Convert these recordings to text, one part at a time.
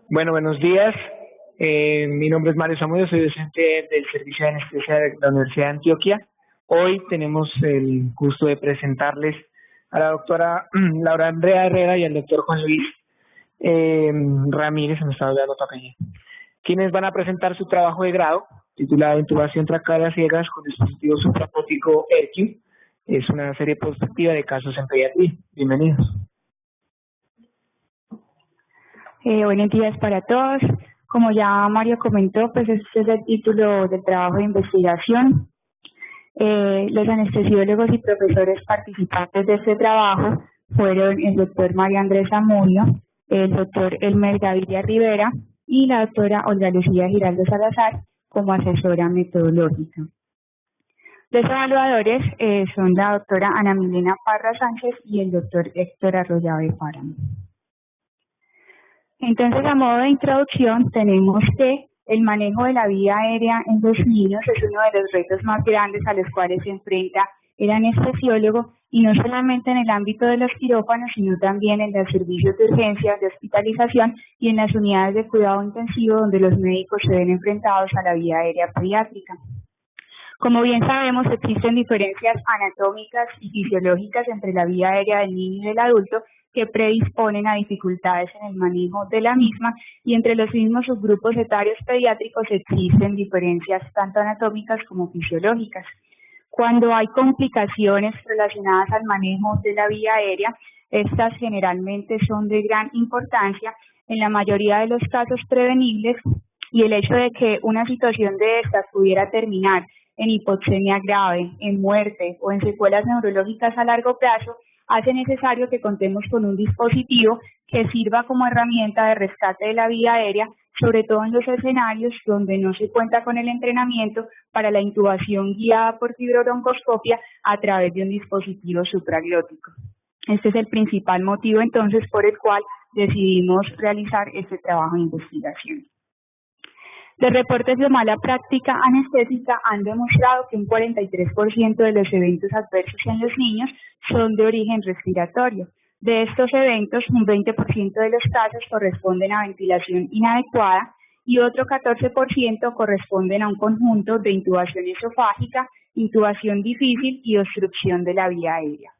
Bueno, buenos días. Mi nombre es Mario Samudio, soy docente del Servicio de Anestesia de la Universidad de Antioquia. Hoy tenemos el gusto de presentarles a la doctora Laura Andrea Herrera y al doctor Juan Luis Ramírez, se me está olvidando tu apellido, quienes van a presentar su trabajo de grado titulado Intubación tracal a ciegas con dispositivo suprapótico ERQ. Es una serie prospectiva de casos en pediatría. Bienvenidos. Buenos días para todos. Como ya Mario comentó, pues este es el título del trabajo de investigación. Los anestesiólogos y profesores participantes de este trabajo fueron el doctor Mario Andrés Zamudio, el doctor Elmer Gaviria Rivera y la doctora Olga Lucía Giraldo Salazar como asesora metodológica. Los evaluadores son la doctora Ana Milena Parra Sánchez y el doctor Héctor Arroyave Páramo. Entonces, a modo de introducción, tenemos que el manejo de la vía aérea en los niños es uno de los retos más grandes a los cuales se enfrenta el anestesiólogo, y no solamente en el ámbito de los quirófanos, sino también en los servicios de urgencias, de hospitalización y en las unidades de cuidado intensivo, donde los médicos se ven enfrentados a la vía aérea pediátrica. Como bien sabemos, existen diferencias anatómicas y fisiológicas entre la vía aérea del niño y del adulto que predisponen a dificultades en el manejo de la misma, y entre los mismos subgrupos etarios pediátricos existen diferencias tanto anatómicas como fisiológicas. Cuando hay complicaciones relacionadas al manejo de la vía aérea, estas generalmente son de gran importancia, en la mayoría de los casos prevenibles, y el hecho de que una situación de estas pudiera terminar en hipoxemia grave, en muerte o en secuelas neurológicas a largo plazo, hace necesario que contemos con un dispositivo que sirva como herramienta de rescate de la vía aérea, sobre todo en los escenarios donde no se cuenta con el entrenamiento para la intubación guiada por fibrobroncoscopia a través de un dispositivo supraglótico. Este es el principal motivo entonces por el cual decidimos realizar este trabajo de investigación. Los reportes de mala práctica anestésica han demostrado que un 43% de los eventos adversos en los niños son de origen respiratorio. De estos eventos, un 20% de los casos corresponden a ventilación inadecuada y otro 14% corresponden a un conjunto de intubación esofágica, intubación difícil y obstrucción de la vía aérea.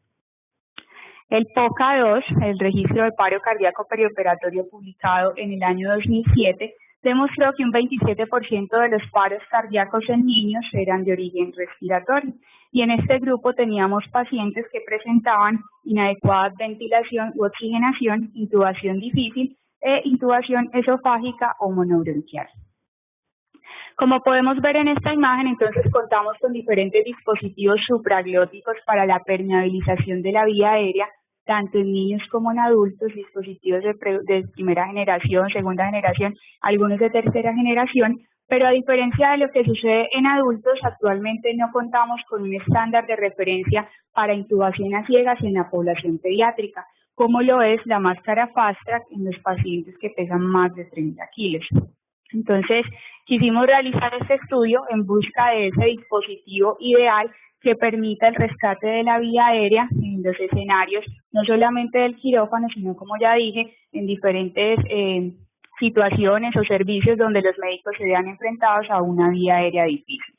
El POCA-2, el registro de paro cardíaco perioperatorio publicado en el año 2007, demostró que un 27% de los paros cardíacos en niños eran de origen respiratorio, y en este grupo teníamos pacientes que presentaban inadecuada ventilación u oxigenación, intubación difícil e intubación esofágica o monobronquial. Como podemos ver en esta imagen, entonces contamos con diferentes dispositivos supraglóticos para la permeabilización de la vía aérea, tanto en niños como en adultos, dispositivos de primera generación, segunda generación, algunos de tercera generación, pero a diferencia de lo que sucede en adultos, actualmente no contamos con un estándar de referencia para intubación a ciegas en la población pediátrica, como lo es la máscara Fast Track en los pacientes que pesan más de 30 kilos. Entonces, quisimos realizar este estudio en busca de ese dispositivo ideal que permita el rescate de la vía aérea en los escenarios, no solamente del quirófano, sino, como ya dije, en diferentes situaciones o servicios donde los médicos se vean enfrentados a una vía aérea difícil.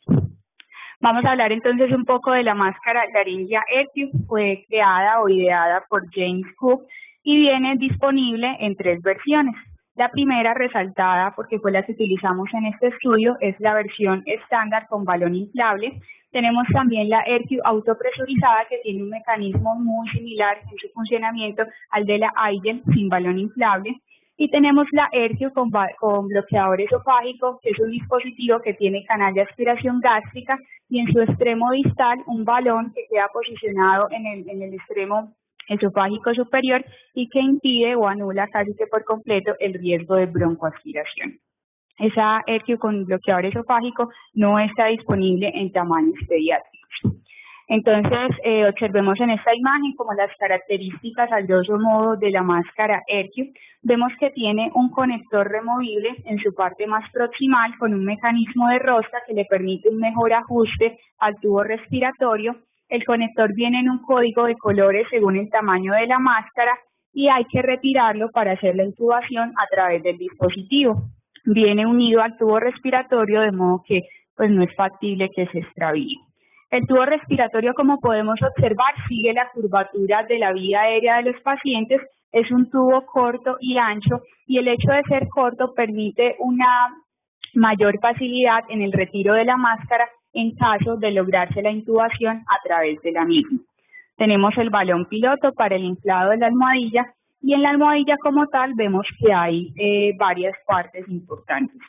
Vamos a hablar entonces un poco de la máscara laringea ERQ. Fue creada o ideada por James Cook y viene disponible en 3 versiones. La primera, resaltada porque fue la que utilizamos en este estudio, es la versión estándar con balón inflable. Tenemos también la ERQ autopresurizada, que tiene un mecanismo muy similar en su funcionamiento al de la Aigel sin balón inflable. Y tenemos la ERQ con bloqueador esofágico, que es un dispositivo que tiene canal de aspiración gástrica y en su extremo distal un balón que queda posicionado en el extremo esofágico superior y que impide o anula casi que por completo el riesgo de broncoaspiración. Esa ERQ con bloqueador esofágico no está disponible en tamaños pediátricos. Entonces, observemos en esta imagen como las características al grosso modo de la máscara ERQ. Vemos que tiene un conector removible en su parte más proximal con un mecanismo de rosca que le permite un mejor ajuste al tubo respiratorio. El conector viene en un código de colores según el tamaño de la máscara y hay que retirarlo para hacer la intubación a través del dispositivo. Viene unido al tubo respiratorio, de modo que pues no es factible que se extravíe. El tubo respiratorio, como podemos observar, sigue la curvatura de la vía aérea de los pacientes. Es un tubo corto y ancho, y el hecho de ser corto permite una mayor facilidad en el retiro de la máscara en caso de lograrse la intubación a través de la misma. Tenemos el balón piloto para el inflado de la almohadilla, y en la almohadilla como tal vemos que hay varias partes importantes.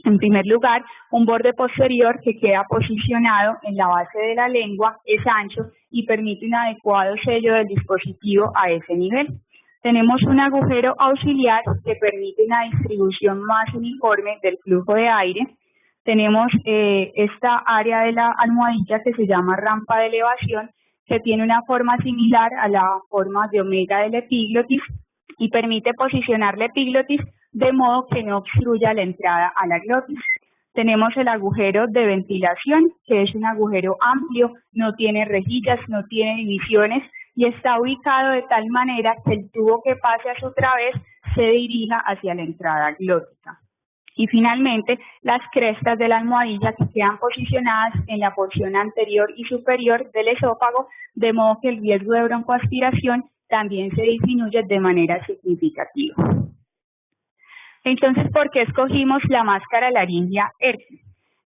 En primer lugar, un borde posterior que queda posicionado en la base de la lengua, es ancho y permite un adecuado sello del dispositivo a ese nivel. Tenemos un agujero auxiliar que permite una distribución más uniforme del flujo de aire. Tenemos esta área de la almohadilla que se llama rampa de elevación, que tiene una forma similar a la forma de omega del epiglotis y permite posicionar la epiglotis de modo que no obstruya la entrada a la glotis. Tenemos el agujero de ventilación, que es un agujero amplio, no tiene rejillas, no tiene divisiones y está ubicado de tal manera que el tubo que pase a su través se dirija hacia la entrada glótica. Y finalmente, las crestas de la almohadilla que quedan posicionadas en la porción anterior y superior del esófago, de modo que el riesgo de broncoaspiración también se disminuye de manera significativa. Entonces, ¿por qué escogimos la máscara laringea Airq?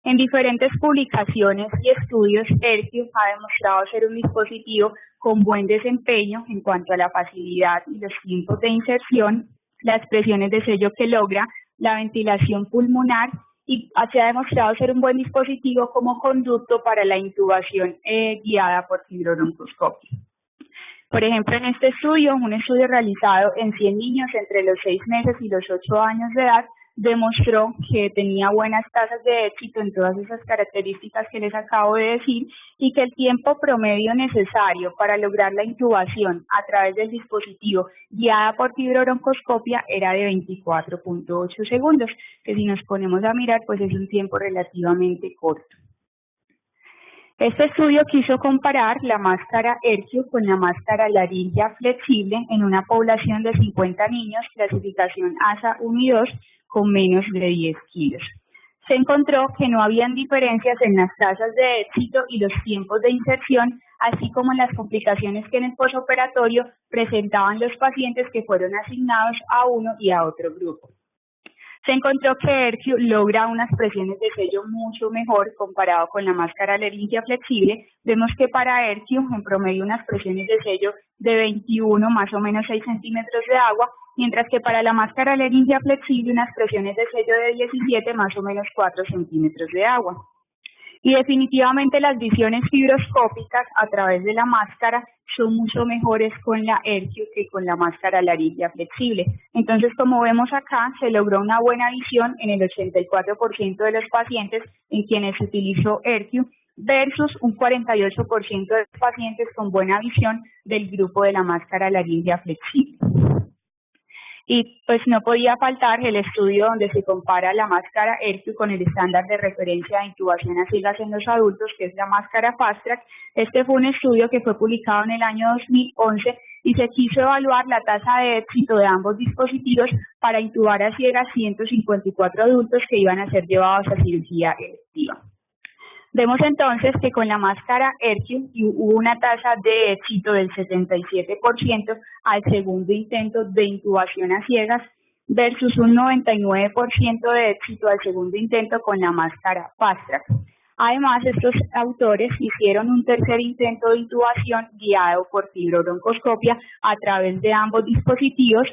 En diferentes publicaciones y estudios, Airq ha demostrado ser un dispositivo con buen desempeño en cuanto a la facilidad y los tiempos de inserción, las presiones de sello que logra, la ventilación pulmonar, y se ha demostrado ser un buen dispositivo como conducto para la intubación guiada por fibrobroncoscopia. Por ejemplo, en este estudio, un estudio realizado en 100 niños entre los 6 meses y los 8 años de edad, demostró que tenía buenas tasas de éxito en todas esas características que les acabo de decir, y que el tiempo promedio necesario para lograr la intubación a través del dispositivo guiada por fibrobroncoscopia era de 24.8 segundos, que si nos ponemos a mirar, pues es un tiempo relativamente corto. Este estudio quiso comparar la máscara Airq con la máscara laringea flexible en una población de 50 niños, clasificación ASA 1 y 2, con menos de 10 kilos. Se encontró que no habían diferencias en las tasas de éxito y los tiempos de inserción, así como en las complicaciones que en el posoperatorio presentaban los pacientes que fueron asignados a uno y a otro grupo. Se encontró que Airq logra unas presiones de sello mucho mejor comparado con la máscara laringea flexible. Vemos que para Airq en promedio unas presiones de sello de 21, más o menos 6 centímetros de agua, mientras que para la máscara laringea flexible unas presiones de sello de 17, más o menos 4 centímetros de agua. Y definitivamente las visiones fibroscópicas a través de la máscara son mucho mejores con la Airq que con la máscara laringea flexible. Entonces, como vemos acá, se logró una buena visión en el 84% de los pacientes en quienes se utilizó Airq versus un 48% de los pacientes con buena visión del grupo de la máscara laringea flexible. Y pues no podía faltar el estudio donde se compara la máscara Airq con el estándar de referencia de intubación a ciegas en los adultos, que es la máscara FastTrack. Este fue un estudio que fue publicado en el año 2011 y se quiso evaluar la tasa de éxito de ambos dispositivos para intubar a ciegas 154 adultos que iban a ser llevados a cirugía electiva. Vemos entonces que con la máscara Airq hubo una tasa de éxito del 77% al segundo intento de intubación a ciegas versus un 99% de éxito al segundo intento con la máscara FastTrack. Además, estos autores hicieron un tercer intento de intubación guiado por fibrobroncoscopia a través de ambos dispositivos,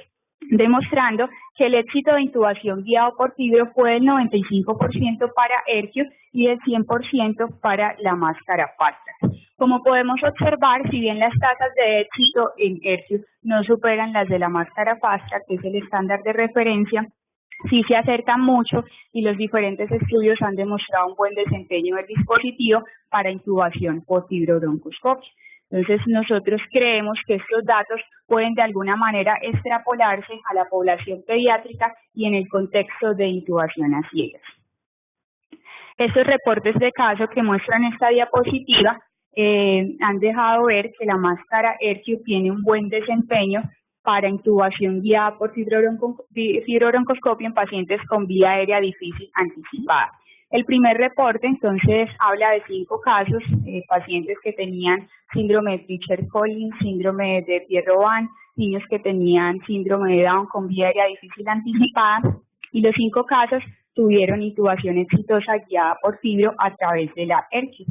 demostrando que el éxito de intubación guiado por fibro fue del 95% para Airq y del 100% para la máscara FastTrack. Como podemos observar, si bien las tasas de éxito en Airq no superan las de la máscara FastTrack, que es el estándar de referencia, sí se acercan mucho y los diferentes estudios han demostrado un buen desempeño del dispositivo para intubación por fibrobroncoscopia. Entonces, nosotros creemos que estos datos pueden de alguna manera extrapolarse a la población pediátrica y en el contexto de intubación a ciegas. Estos reportes de caso que muestran esta diapositiva han dejado ver que la máscara Airq tiene un buen desempeño para intubación guiada por fibrobroncoscopio en pacientes con vía aérea difícil anticipada. El primer reporte, entonces, habla de 5 casos, pacientes que tenían síndrome de Treacher-Collins, síndrome de Pierre-Robin, niños que tenían síndrome de Down con vía aérea difícil anticipada, y los 5 casos tuvieron intubación exitosa guiada por fibro a través de la ERCU.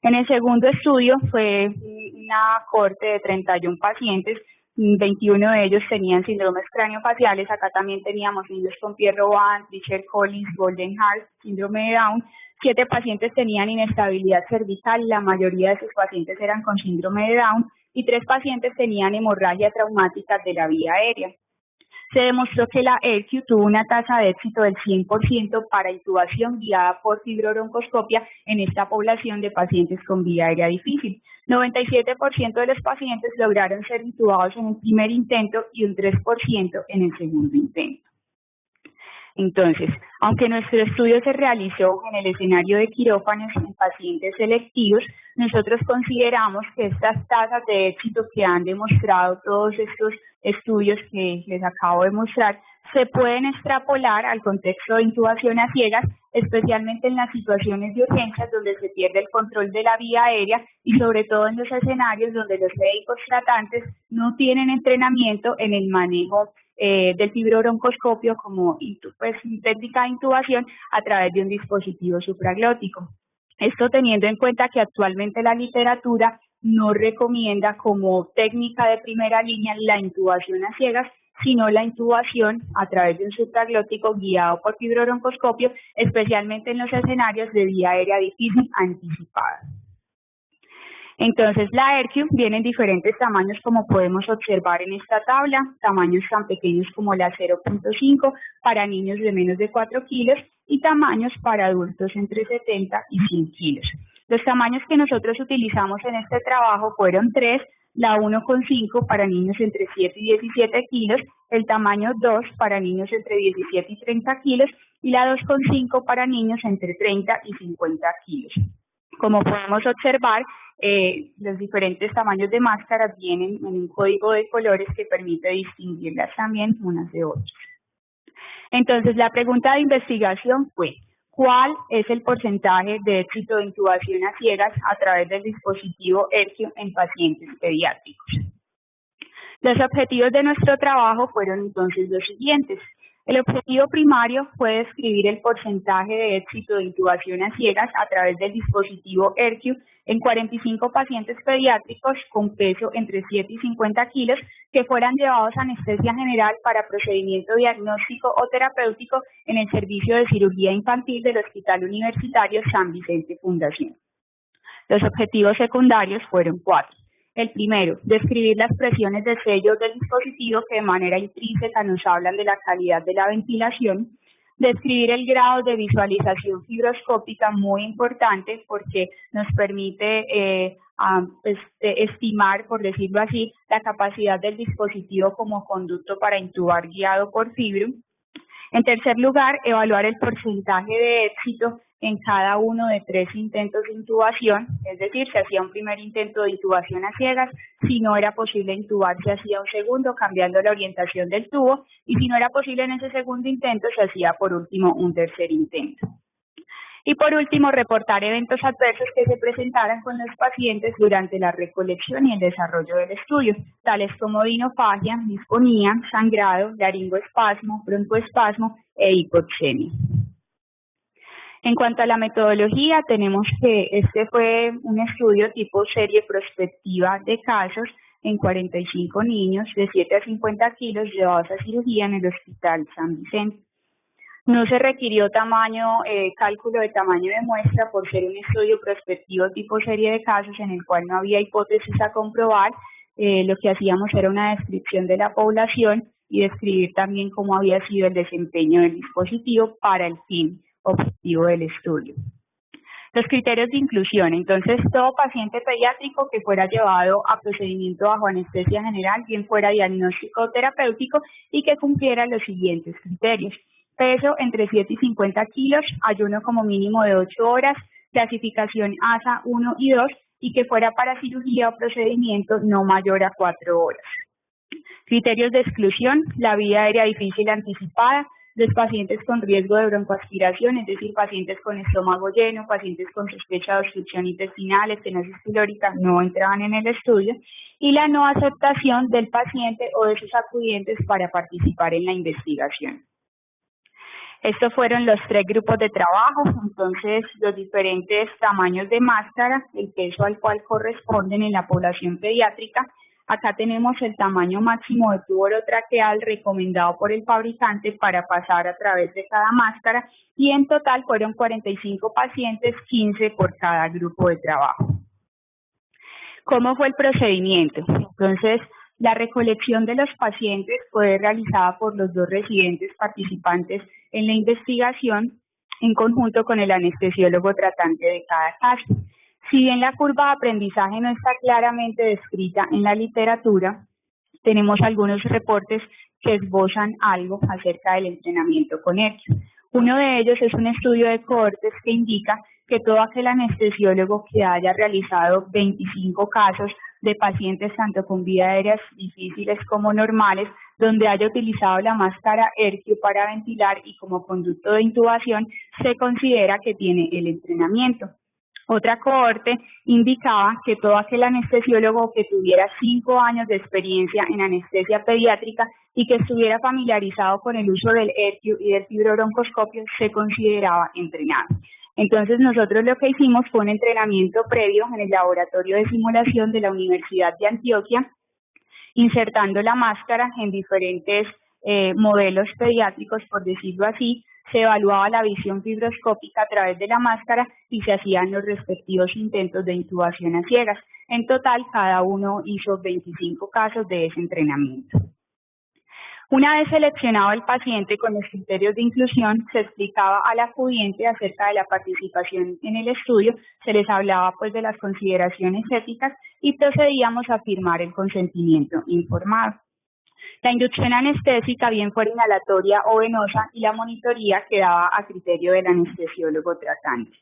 En el segundo estudio fue una cohorte de 31 pacientes, 21 de ellos tenían síndromes craneofaciales. Acá también teníamos niños con Pierre-Robin, Treacher-Collins, Golden Heart, síndrome de Down. 7 pacientes tenían inestabilidad cervical, la mayoría de esos pacientes eran con síndrome de Down, y 3 pacientes tenían hemorragia traumática de la vía aérea. Se demostró que la ERCU tuvo una tasa de éxito del 100% para intubación guiada por fibrobroncoscopia en esta población de pacientes con vía aérea difícil. 97% de los pacientes lograron ser intubados en el primer intento y un 3% en el segundo intento. Entonces, aunque nuestro estudio se realizó en el escenario de quirófanos en pacientes selectivos, nosotros consideramos que estas tasas de éxito que han demostrado todos estos estudios que les acabo de mostrar se pueden extrapolar al contexto de intubación a ciegas, especialmente en las situaciones de urgencias donde se pierde el control de la vía aérea y sobre todo en los escenarios donde los médicos tratantes no tienen entrenamiento en el manejo del fibrobroncoscopio como técnica de intubación a través de un dispositivo supraglótico. Esto teniendo en cuenta que actualmente la literatura no recomienda como técnica de primera línea la intubación a ciegas, sino la intubación a través de un supraglótico guiado por fibrobroncoscopio, especialmente en los escenarios de vía aérea difícil anticipada. Entonces, la ERCU viene en diferentes tamaños, como podemos observar en esta tabla, tamaños tan pequeños como la 0.5 para niños de menos de 4 kilos y tamaños para adultos entre 70 y 100 kilos. Los tamaños que nosotros utilizamos en este trabajo fueron 3, la 1.5 para niños entre 7 y 17 kilos, el tamaño 2 para niños entre 17 y 30 kilos y la 2.5 para niños entre 30 y 50 kilos. Como podemos observar, los diferentes tamaños de máscaras vienen en un código de colores que permite distinguirlas también unas de otras. Entonces, la pregunta de investigación fue: ¿cuál es el porcentaje de éxito de intubación a ciegas a través del dispositivo ERCU en pacientes pediátricos? Los objetivos de nuestro trabajo fueron entonces los siguientes. El objetivo primario fue describir el porcentaje de éxito de intubación a ciegas a través del dispositivo ERCU en 45 pacientes pediátricos con peso entre 7 y 50 kilos que fueran llevados a anestesia general para procedimiento diagnóstico o terapéutico en el servicio de cirugía infantil del Hospital Universitario San Vicente Fundación. Los objetivos secundarios fueron 4. El primero, describir las presiones de sello del dispositivo que de manera intrínseca nos hablan de la calidad de la ventilación. Describir el grado de visualización fibroscópica, muy importante porque nos permite estimar, por decirlo así, la capacidad del dispositivo como conducto para intubar guiado por fibro. En tercer lugar, evaluar el porcentaje de éxito en cada uno de 3 intentos de intubación, es decir, se hacía un primer intento de intubación a ciegas, si no era posible intubar se hacía un segundo cambiando la orientación del tubo y si no era posible en ese segundo intento se hacía por último un tercer intento. Y por último, reportar eventos adversos que se presentaran con los pacientes durante la recolección y el desarrollo del estudio, tales como dinofagia, disfonía, sangrado, laringoespasmo, broncoespasmo e hipoxemia. En cuanto a la metodología, tenemos que este fue un estudio tipo serie prospectiva de casos en 45 niños de 7 a 50 kilos llevados a cirugía en el Hospital San Vicente. No se requirió cálculo de tamaño de muestra por ser un estudio prospectivo tipo serie de casos en el cual no había hipótesis a comprobar. Lo que hacíamos era una descripción de la población y describir también cómo había sido el desempeño del dispositivo para el fin objetivo del estudio. Los criterios de inclusión, entonces todo paciente pediátrico que fuera llevado a procedimiento bajo anestesia general, bien fuera diagnóstico o terapéutico y que cumpliera los siguientes criterios: peso entre 7 y 50 kilos, ayuno como mínimo de 8 horas, clasificación ASA 1 y 2 y que fuera para cirugía o procedimiento no mayor a 4 horas. Criterios de exclusión: la vía aérea difícil anticipada, los pacientes con riesgo de broncoaspiración, es decir, pacientes con estómago lleno, pacientes con sospecha de obstrucción intestinal, estenosis pilórica, no entraban en el estudio, y la no aceptación del paciente o de sus acudientes para participar en la investigación. Estos fueron los 3 grupos de trabajo. Entonces, los diferentes tamaños de máscara, el peso al cual corresponden en la población pediátrica. Acá tenemos el tamaño máximo de tubo orotraqueal recomendado por el fabricante para pasar a través de cada máscara, y en total fueron 45 pacientes, 15 por cada grupo de trabajo. ¿Cómo fue el procedimiento? Entonces, la recolección de los pacientes fue realizada por los 2 residentes participantes en la investigación en conjunto con el anestesiólogo tratante de cada caso. Si bien la curva de aprendizaje no está claramente descrita en la literatura, tenemos algunos reportes que esbozan algo acerca del entrenamiento con ERCIO. Uno de ellos es un estudio de cohortes que indica que todo aquel anestesiólogo que haya realizado 25 casos de pacientes tanto con vías aéreas difíciles como normales, donde haya utilizado la máscara ERCIO para ventilar y como conducto de intubación, se considera que tiene el entrenamiento. Otra cohorte indicaba que todo aquel anestesiólogo que tuviera 5 años de experiencia en anestesia pediátrica y que estuviera familiarizado con el uso del ERCIO y del fibrobroncoscopio se consideraba entrenado. Entonces nosotros lo que hicimos fue un entrenamiento previo en el laboratorio de simulación de la Universidad de Antioquia, insertando la máscara en diferentes modelos pediátricos, por decirlo así. Se evaluaba la visión fibroscópica a través de la máscara y se hacían los respectivos intentos de intubación a ciegas. En total, cada uno hizo 25 casos de ese entrenamiento. Una vez seleccionado el paciente con los criterios de inclusión, se explicaba al acudiente acerca de la participación en el estudio, se les hablaba pues de las consideraciones éticas y procedíamos a firmar el consentimiento informado. La inducción anestésica, bien fuera inhalatoria o venosa, y la monitoría quedaba a criterio del anestesiólogo tratante.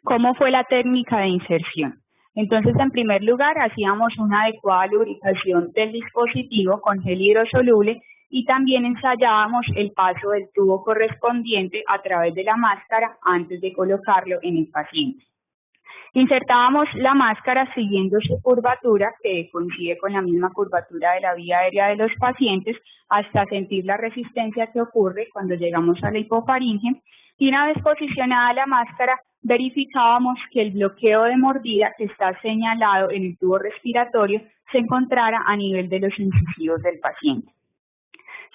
¿Cómo fue la técnica de inserción? Entonces, en primer lugar, hacíamos una adecuada lubricación del dispositivo con gel hidrosoluble y también ensayábamos el paso del tubo correspondiente a través de la máscara antes de colocarlo en el paciente. Insertábamos la máscara siguiendo su curvatura, que coincide con la misma curvatura de la vía aérea de los pacientes, hasta sentir la resistencia que ocurre cuando llegamos a la hipofaringe, y una vez posicionada la máscara, verificábamos que el bloqueo de mordida que está señalado en el tubo respiratorio se encontrara a nivel de los incisivos del paciente.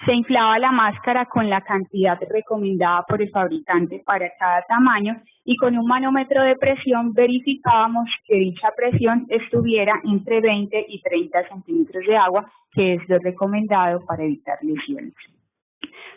Se inflaba la máscara con la cantidad recomendada por el fabricante para cada tamaño y con un manómetro de presión verificábamos que dicha presión estuviera entre 20 y 30 centímetros de agua, que es lo recomendado para evitar lesiones.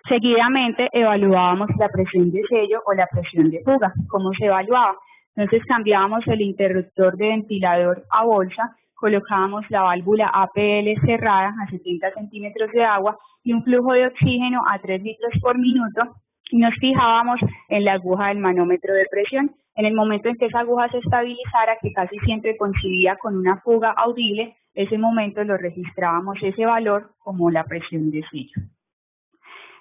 Seguidamente evaluábamos la presión de sello o la presión de fuga. ¿Cómo se evaluaba? Entonces cambiábamos el interruptor de ventilador a bolsa, colocábamos la válvula APL cerrada a 70 centímetros de agua y un flujo de oxígeno a 3 litros por minuto y nos fijábamos en la aguja del manómetro de presión. En el momento en que esa aguja se estabilizara, que casi siempre coincidía con una fuga audible, ese momento lo registrábamos ese valor como la presión de sello.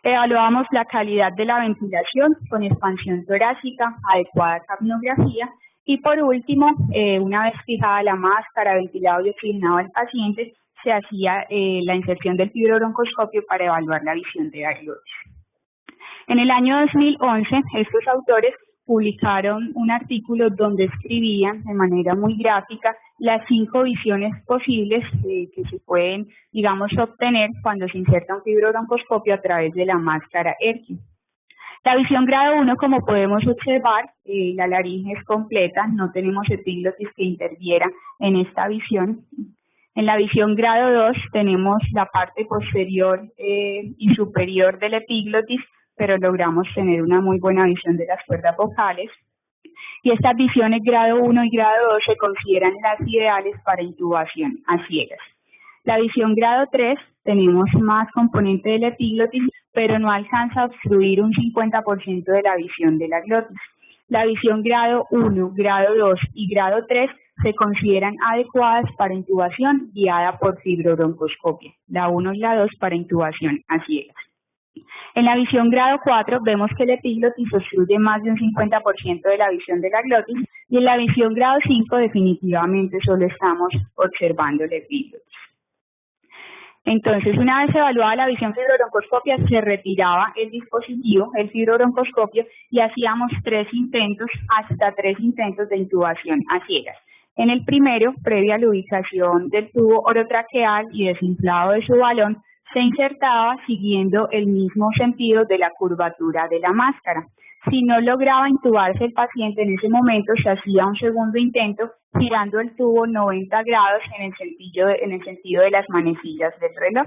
Evaluamos la calidad de la ventilación con expansión torácica, adecuada capnografía y por último, una vez fijada la máscara, ventilado y oxigenado al paciente, se hacía la inserción del fibrobroncoscopio para evaluar la visión de la glotis. En el año 2011, estos autores publicaron un artículo donde escribían de manera muy gráfica las 5 visiones posibles que se pueden, digamos, obtener cuando se inserta un fibrobroncoscopio a través de la máscara ERCIO. La visión grado 1, como podemos observar, la laringe es completa, no tenemos epiglotis que interviera en esta visión. En la visión grado 2 tenemos la parte posterior y superior del epiglotis, pero logramos tener una muy buena visión de las cuerdas vocales. Y estas visiones grado 1 y grado 2 se consideran las ideales para intubación a ciegas. La visión grado 3 tenemos más componente del epiglotis, pero no alcanza a obstruir un 50% de la visión de la glotis. La visión grado 1, grado 2 y grado 3 se consideran adecuadas para intubación guiada por fibrobroncoscopia, la 1 y la 2 para intubación a ciegas. En la visión grado 4 vemos que el epiglotis obstruye más de un 50% de la visión de la glotis, y en la visión grado 5 definitivamente solo estamos observando el epiglotis. Entonces, una vez evaluada la visión fibrobroncoscopia, se retiraba el dispositivo, el fibrobroncoscopio, y hacíamos hasta tres intentos de intubación a ciegas. En el primero, previa a la ubicación del tubo orotraqueal y desinflado de su balón, se insertaba siguiendo el mismo sentido de la curvatura de la máscara. Si no lograba intubarse el paciente en ese momento, se hacía un segundo intento girando el tubo 90 grados en el sentido de las manecillas del reloj.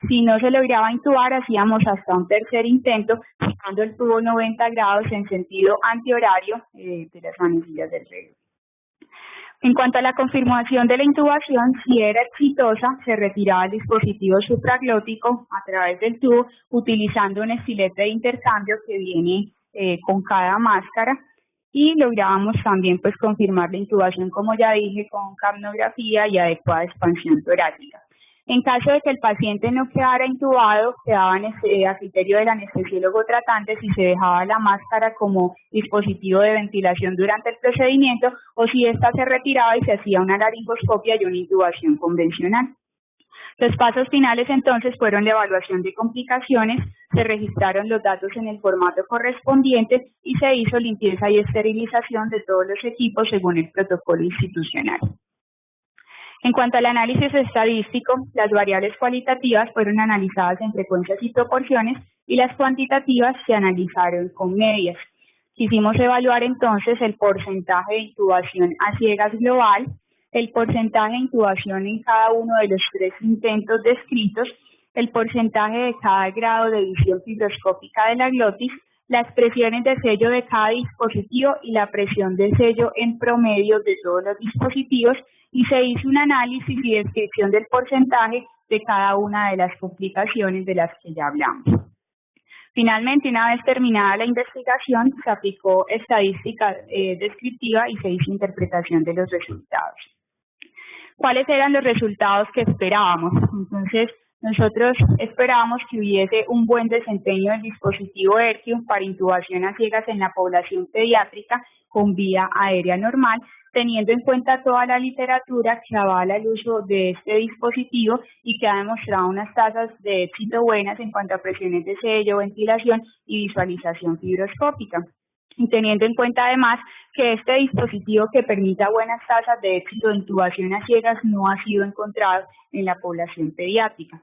Si no se lograba intubar, hacíamos hasta un tercer intento girando el tubo 90 grados en sentido antihorario de las manecillas del reloj. En cuanto a la confirmación de la intubación, si era exitosa, se retiraba el dispositivo supraglótico a través del tubo utilizando un estilete de intercambio que viene con cada máscara, y lográbamos también confirmar la intubación, como ya dije, con capnografía y adecuada expansión torácica. En caso de que el paciente no quedara intubado, quedaba a criterio del anestesiólogo tratante si se dejaba la máscara como dispositivo de ventilación durante el procedimiento o si ésta se retiraba y se hacía una laringoscopia y una intubación convencional. Los pasos finales entonces fueron la evaluación de complicaciones, se registraron los datos en el formato correspondiente y se hizo limpieza y esterilización de todos los equipos según el protocolo institucional. En cuanto al análisis estadístico, las variables cualitativas fueron analizadas en frecuencias y proporciones y las cuantitativas se analizaron con medias. Quisimos evaluar entonces el porcentaje de intubación a ciegas global, el porcentaje de intubación en cada uno de los tres intentos descritos, el porcentaje de cada grado de visión fibroscópica de la glotis, las presiones de sello de cada dispositivo y la presión de sello en promedio de todos los dispositivos, y se hizo un análisis y descripción del porcentaje de cada una de las complicaciones de las que ya hablamos. Finalmente, una vez terminada la investigación, se aplicó estadística descriptiva y se hizo interpretación de los resultados. ¿Cuáles eran los resultados que esperábamos? Entonces, nosotros esperábamos que hubiese un buen desempeño del dispositivo Erkium para intubación a ciegas en la población pediátrica con vía aérea normal, teniendo en cuenta toda la literatura que avala el uso de este dispositivo y que ha demostrado unas tasas de éxito buenas en cuanto a presiones de sello, ventilación y visualización fibroscópica. Y teniendo en cuenta además que este dispositivo que permita buenas tasas de éxito de intubación a ciegas no ha sido encontrado en la población pediátrica.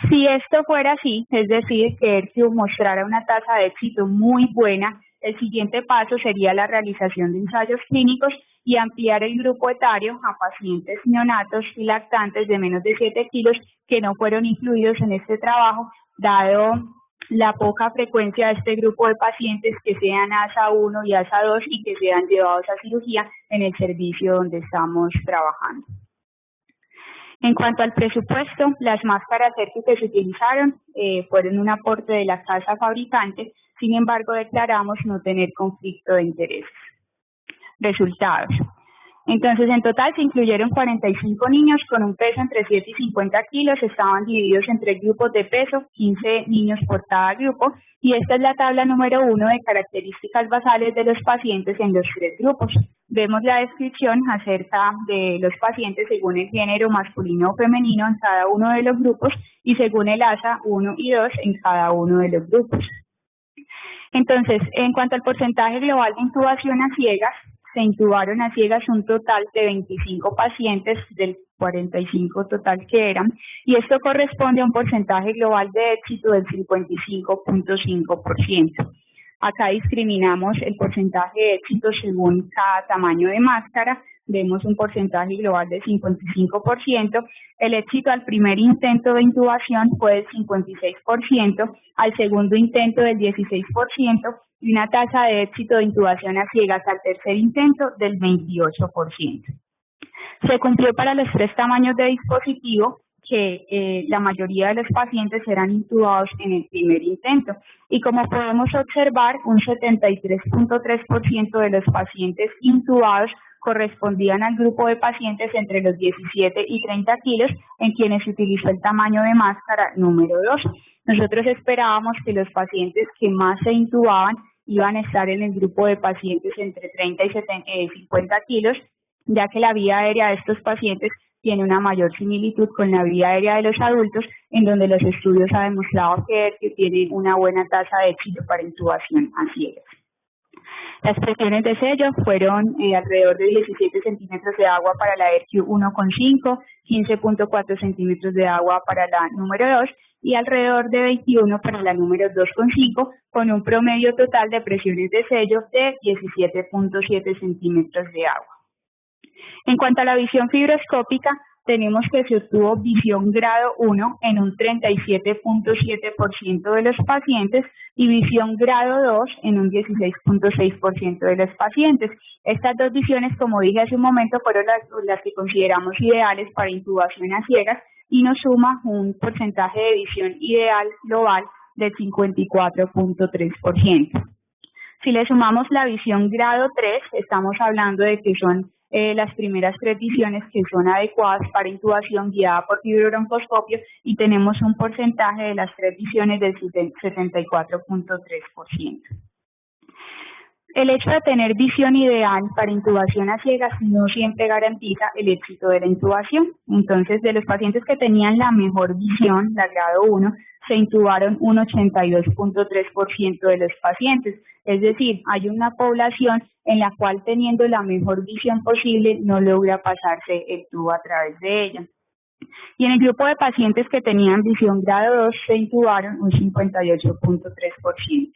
Si esto fuera así, es decir, que Erkium mostrara una tasa de éxito muy buena, el siguiente paso sería la realización de ensayos clínicos y ampliar el grupo etario a pacientes neonatos y lactantes de menos de 7 kilos que no fueron incluidos en este trabajo, dado la poca frecuencia de este grupo de pacientes que sean ASA 1 y ASA 2 y que sean llevados a cirugía en el servicio donde estamos trabajando. En cuanto al presupuesto, las máscaras Erkium que se utilizaron fueron un aporte de la casa fabricante, sin embargo declaramos no tener conflicto de intereses. Resultados. Entonces, en total se incluyeron 45 niños con un peso entre 7 y 50 kilos, estaban divididos entre grupos de peso, 15 niños por cada grupo, y esta es la tabla número 1 de características basales de los pacientes en los 3 grupos. Vemos la descripción acerca de los pacientes según el género masculino o femenino en cada uno de los grupos y según el ASA 1 y 2 en cada uno de los grupos. Entonces, en cuanto al porcentaje global de intubación a ciegas, se intubaron a ciegas un total de 25 pacientes del 45 total que eran, y esto corresponde a un porcentaje global de éxito del 55.5%. Acá discriminamos el porcentaje de éxito según cada tamaño de máscara, vemos un porcentaje global del 55%, el éxito al primer intento de intubación fue del 56%, al segundo intento del 16%, y una tasa de éxito de intubación a ciegas al tercer intento del 28%. Se cumplió para los 3 tamaños de dispositivo que la mayoría de los pacientes eran intubados en el primer intento. Y como podemos observar, un 73.3% de los pacientes intubados correspondían al grupo de pacientes entre los 17 y 30 kilos en quienes se utilizó el tamaño de máscara número 2. Nosotros esperábamos que los pacientes que más se intubaban iban a estar en el grupo de pacientes entre 30 y 50 kilos, ya que la vía aérea de estos pacientes tiene una mayor similitud con la vía aérea de los adultos, en donde los estudios han demostrado que tienen una buena tasa de éxito para intubación a ciegas. Las presiones de sello fueron alrededor de 17 centímetros de agua para la ERQ 1,5, 15.4 centímetros de agua para la número 2 y alrededor de 21 para la número 2,5, con un promedio total de presiones de sello de 17.7 centímetros de agua. En cuanto a la visión fibroscópica, tenemos que se obtuvo visión grado 1 en un 37.7% de los pacientes y visión grado 2 en un 16.6% de los pacientes. Estas dos visiones, como dije hace un momento, fueron las que consideramos ideales para intubación a ciegas y nos suma un porcentaje de visión ideal global del 54.3%. Si le sumamos la visión grado 3, estamos hablando de que son las primeras 3 visiones que son adecuadas para intubación guiada por fibrobroncoscopio y tenemos un porcentaje de las 3 visiones del 74.3%. El hecho de tener visión ideal para intubación a ciegas no siempre garantiza el éxito de la intubación. Entonces, de los pacientes que tenían la mejor visión, la grado 1, se intubaron un 82.3% de los pacientes. Es decir, hay una población en la cual teniendo la mejor visión posible no logra pasarse el tubo a través de ella. Y en el grupo de pacientes que tenían visión grado 2 se intubaron un 58.3%.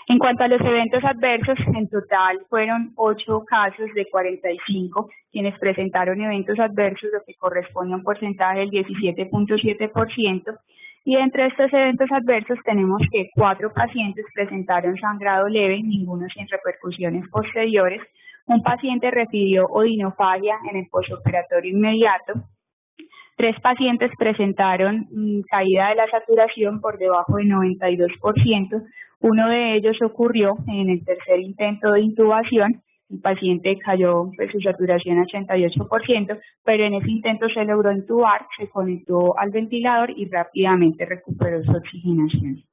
En cuanto a los eventos adversos, en total fueron 8 casos de 45 quienes presentaron eventos adversos, lo que corresponde a un porcentaje del 17.7%. Y entre estos eventos adversos tenemos que 4 pacientes presentaron sangrado leve, ninguno sin repercusiones posteriores. Un paciente refirió odinofagia en el postoperatorio inmediato. 3 pacientes presentaron caída de la saturación por debajo del 92%. Uno de ellos ocurrió en el tercer intento de intubación. El paciente cayó su saturación a 88%, pero en ese intento se logró intubar, se conectó al ventilador y rápidamente recuperó su oxigenación.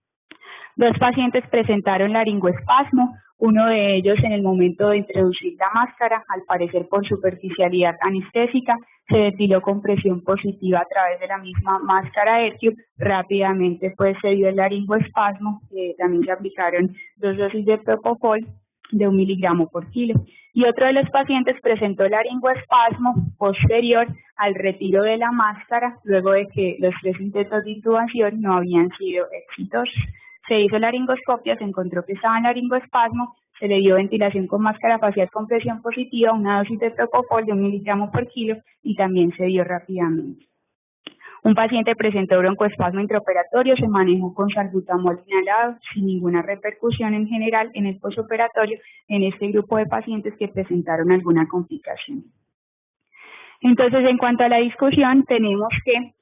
2 pacientes presentaron laringoespasmo, uno de ellos en el momento de introducir la máscara, al parecer por superficialidad anestésica, se ventiló con presión positiva a través de la misma máscara ERQ, rápidamente se dio el laringoespasmo, también se aplicaron 2 dosis de propofol de 1 miligramo por kilo. Y otro de los pacientes presentó laringoespasmo posterior al retiro de la máscara, luego de que los 3 intentos de intubación no habían sido exitosos. Se hizo laringoscopia, se encontró que estaba en laringoespasmo, se le dio ventilación con máscara facial con presión positiva, una dosis de propofol de 1 miligramo por kilo y también se dio rápidamente. Un paciente presentó broncoespasmo intraoperatorio, se manejó con salbutamol inhalado sin ninguna repercusión en general en el postoperatorio en este grupo de pacientes que presentaron alguna complicación. Entonces, en cuanto a la discusión, tenemos que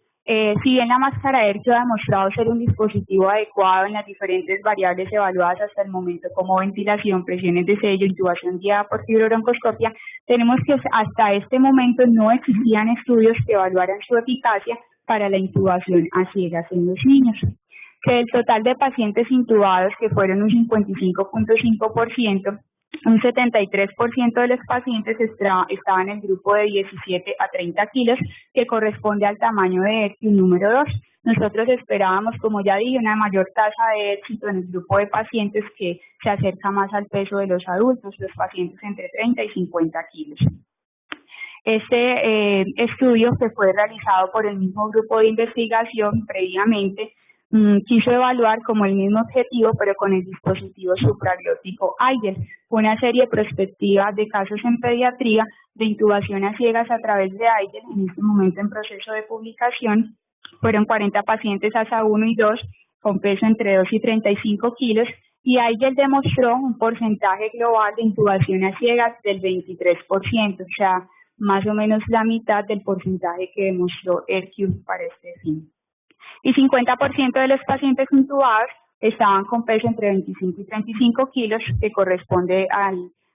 si bien la máscara ERQ ha demostrado ser un dispositivo adecuado en las diferentes variables evaluadas hasta el momento como ventilación, presiones de sello, intubación guiada por fibrobroncoscopia, tenemos que hasta este momento no existían estudios que evaluaran su eficacia para la intubación a ciegas en los niños. Que del total de pacientes intubados, que fueron un 55.5%, un 73% de los pacientes estaban en el grupo de 17 a 30 kilos, que corresponde al tamaño de ERQ número 2. Nosotros esperábamos, como ya dije, una mayor tasa de éxito en el grupo de pacientes que se acerca más al peso de los adultos, los pacientes entre 30 y 50 kilos. Este estudio, que fue realizado por el mismo grupo de investigación previamente, quiso evaluar como el mismo objetivo, pero con el dispositivo supraglótico Aigel. Fue una serie prospectiva de casos en pediatría de intubación a ciegas a través de Aigel, en este momento en proceso de publicación. Fueron 40 pacientes ASA 1 y 2 con peso entre 2 y 35 kilos y Aigel demostró un porcentaje global de intubación a ciegas del 23%, o sea, más o menos la mitad del porcentaje que demostró ERQ para este fin. Y 50% de los pacientes intubados estaban con peso entre 25 y 35 kilos, que corresponde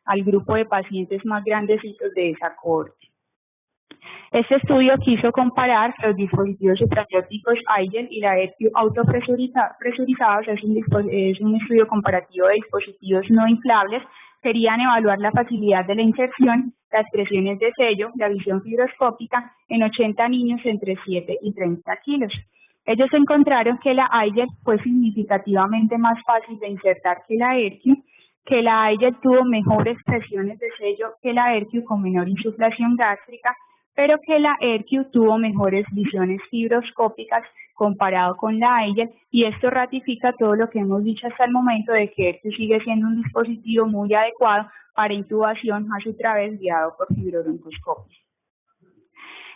al grupo de pacientes más grandecitos de esa cohorte. Este estudio quiso comparar los dispositivos supraglóticos IGEL y la ERQ autopresurizados. Es un estudio comparativo de dispositivos no inflables. Querían evaluar la facilidad de la inserción, las presiones de sello, la visión fibroscópica en 80 niños entre 7 y 30 kilos. Ellos encontraron que la IGEL fue significativamente más fácil de insertar que la ERQ, que la IGEL tuvo mejores presiones de sello que la ERQ con menor insuflación gástrica, pero que la ERQ tuvo mejores visiones fibroscópicas comparado con la IGEL, y esto ratifica todo lo que hemos dicho hasta el momento de que ERQ sigue siendo un dispositivo muy adecuado para intubación a su través guiado por fibrobroncoscopia.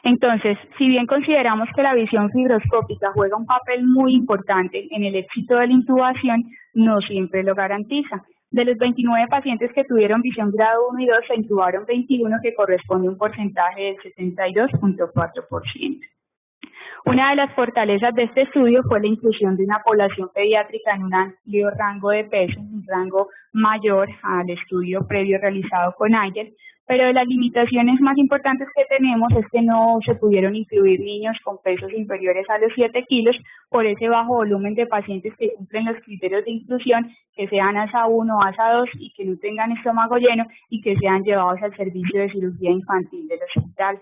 Entonces, si bien consideramos que la visión fibroscópica juega un papel muy importante en el éxito de la intubación, no siempre lo garantiza. De los 29 pacientes que tuvieron visión grado 1 y 2, se intubaron 21, que corresponde a un porcentaje del 72.4%. Una de las fortalezas de este estudio fue la inclusión de una población pediátrica en un amplio rango de peso, un rango mayor al estudio previo realizado con IGEL, pero de las limitaciones más importantes que tenemos es que no se pudieron incluir niños con pesos inferiores a los 7 kilos por ese bajo volumen de pacientes que cumplen los criterios de inclusión, que sean ASA1 o ASA2 y que no tengan estómago lleno y que sean llevados al servicio de cirugía infantil del hospital.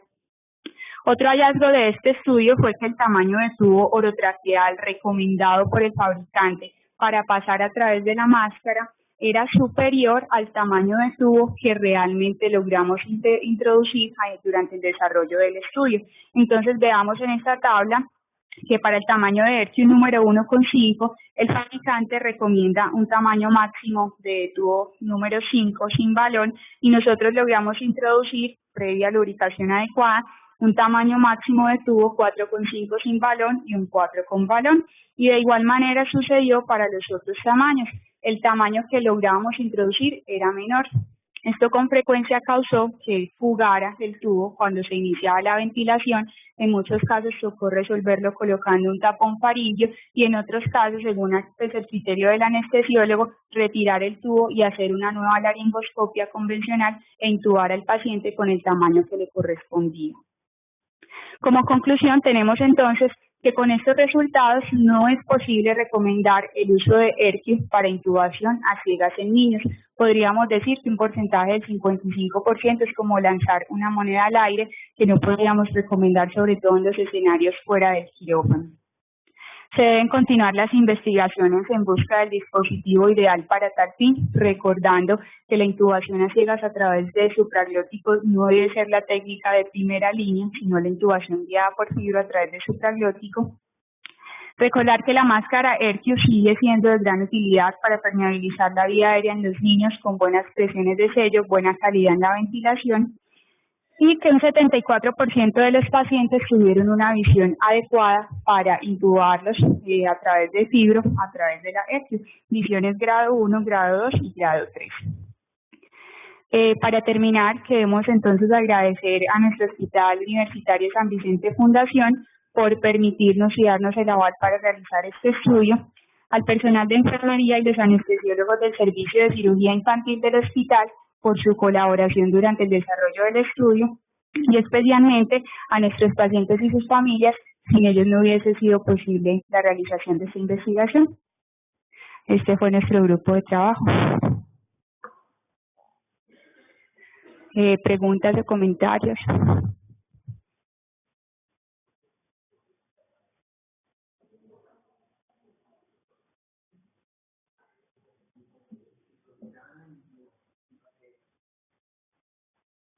Otro hallazgo de este estudio fue que el tamaño de tubo orotraqueal recomendado por el fabricante para pasar a través de la máscara era superior al tamaño de tubo que realmente logramos introducir durante el desarrollo del estudio. Entonces veamos en esta tabla que para el tamaño de ERQ número 1,5, el fabricante recomienda un tamaño máximo de tubo número 5 sin balón, y nosotros logramos introducir, previa lubricación adecuada, un tamaño máximo de tubo 4,5 sin balón y un 4 con balón, y de igual manera sucedió para los otros tamaños. El tamaño que logramos introducir era menor. Esto con frecuencia causó que fugara el tubo cuando se iniciaba la ventilación. En muchos casos tocó resolverlo colocando un tapón faríngeo, y en otros casos, según el criterio del anestesiólogo, retirar el tubo y hacer una nueva laringoscopia convencional e intubar al paciente con el tamaño que le correspondía. Como conclusión, tenemos entonces que con estos resultados no es posible recomendar el uso de ERQ para intubación a ciegas en niños. Podríamos decir que un porcentaje del 55% es como lanzar una moneda al aire, que no podríamos recomendar, sobre todo en los escenarios fuera del quirófano. Se deben continuar las investigaciones en busca del dispositivo ideal para tal fin, recordando que la intubación a ciegas a través de supraglóticos no debe ser la técnica de primera línea, sino la intubación guiada por fibro a través de supraglótico. Recordar que la máscara ERQ sigue siendo de gran utilidad para permeabilizar la vía aérea en los niños con buenas presiones de sello, buena calidad en la ventilación, y que un 74% de los pacientes tuvieron una visión adecuada para intubarlos a través de fibro, a través de la ERQ, visiones grado 1, grado 2 y grado 3. Para terminar, queremos entonces agradecer a nuestro Hospital Universitario San Vicente Fundación por permitirnos y darnos el aval para realizar este estudio, al personal de enfermería y los anestesiólogos del Servicio de Cirugía Infantil del hospital por su colaboración durante el desarrollo del estudio, y especialmente a nuestros pacientes y sus familias. Sin ellos no hubiese sido posible la realización de esta investigación. Este fue nuestro grupo de trabajo. Preguntas o comentarios.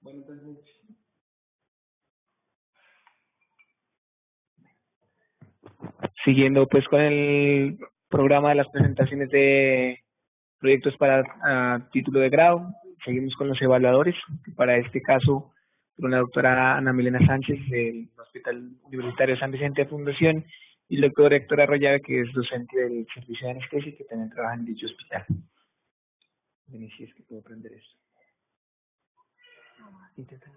Bueno, entonces, siguiendo pues con el programa de las presentaciones de proyectos para título de grado, seguimos con los evaluadores. Para este caso, una doctora Ana Milena Sánchez del Hospital Universitario San Vicente Fundación, y el doctor Héctor Arroyave, que es docente del Servicio de Anestesia y que también trabaja en dicho hospital. Vení, si es que puedo aprender esto. Intenta.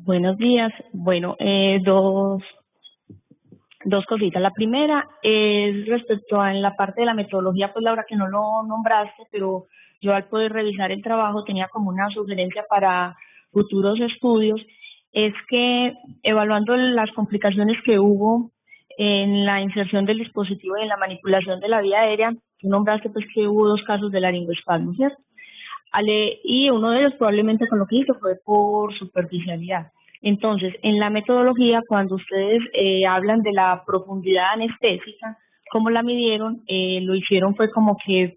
Buenos días. Bueno, dos cositas. La primera es respecto a en la parte de la metodología, pues Laura, que no lo nombraste, pero yo al poder revisar el trabajo tenía como una sugerencia para futuros estudios, es que evaluando las complicaciones que hubo en la inserción del dispositivo y en la manipulación de la vía aérea, tú nombraste pues que hubo 2 casos de laringoespasmo, ¿cierto? Y uno de ellos probablemente con lo que hizo fue por superficialidad. Entonces, en la metodología, cuando ustedes hablan de la profundidad anestésica, ¿cómo la midieron? Lo hicieron fue como que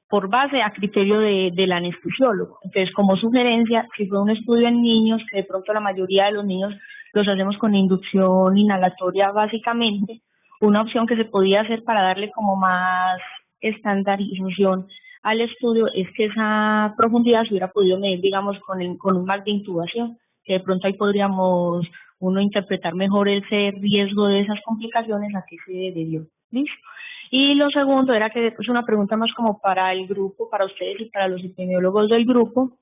por base a criterio del anestesiólogo. Entonces, como sugerencia, si fue un estudio en niños, que de pronto la mayoría de los niños los hacemos con inducción inhalatoria básicamente, una opción que se podía hacer para darle como más estandarización al estudio es que esa profundidad se hubiera podido medir, digamos, con un MAC de intubación, que de pronto ahí podríamos uno interpretar mejor ese riesgo de esas complicaciones a qué se debió. ¿Listo? Y lo segundo era que es una pregunta más como para el grupo, para ustedes y para los epidemiólogos del grupo,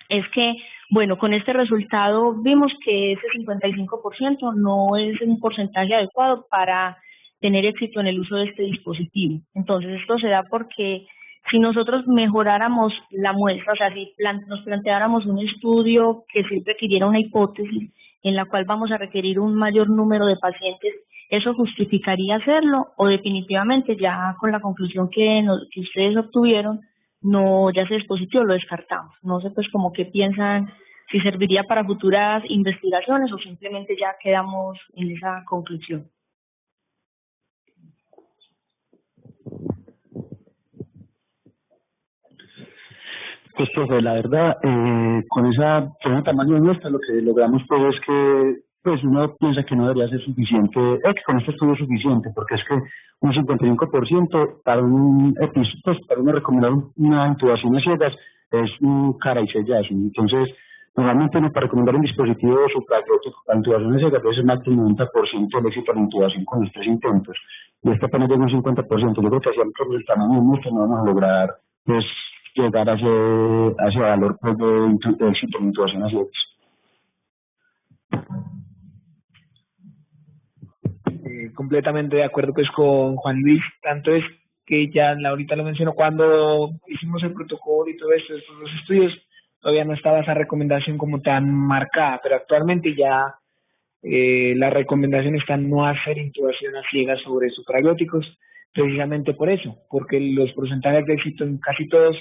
es que, bueno, con este resultado vimos que ese 55% no es un porcentaje adecuado para tener éxito en el uso de este dispositivo. Entonces, esto se da porque si nosotros mejoráramos la muestra, o sea, si nos planteáramos un estudio que sí requiriera una hipótesis en la cual vamos a requerir un mayor número de pacientes, ¿eso justificaría hacerlo o definitivamente ya con la conclusión que ustedes obtuvieron, no, ya ese dispositivo lo descartamos? No sé pues como qué piensan, si serviría para futuras investigaciones o simplemente ya quedamos en esa conclusión. Pues, profe, la verdad, con esa tamaño de muestra, lo que logramos pues es que pues uno piensa que no debería ser suficiente, que con este estudio es suficiente, porque es que un 55% para pues para uno recomendar una intubación a ciegas es un cara y sellazo. Entonces, normalmente uno para recomendar un dispositivo supraglótico para intubación a ciegas debe ser más del 90% el éxito de la intubación con los 3 intentos. Y este apenas llega un 50%. Yo creo que haciendo el tamaño de muestra no vamos a lograr pues llegar a ese valor pues, de éxito de intubación a ciegas. Completamente de acuerdo pues con Juan Luis, tanto es que ya ahorita lo menciono, cuando hicimos el protocolo y todo esto, los estudios, todavía no estaba esa recomendación como tan marcada, pero actualmente ya la recomendación está no hacer intubación a ciegas sobre supraglóticos, precisamente por eso, porque los porcentajes de éxito en casi todos,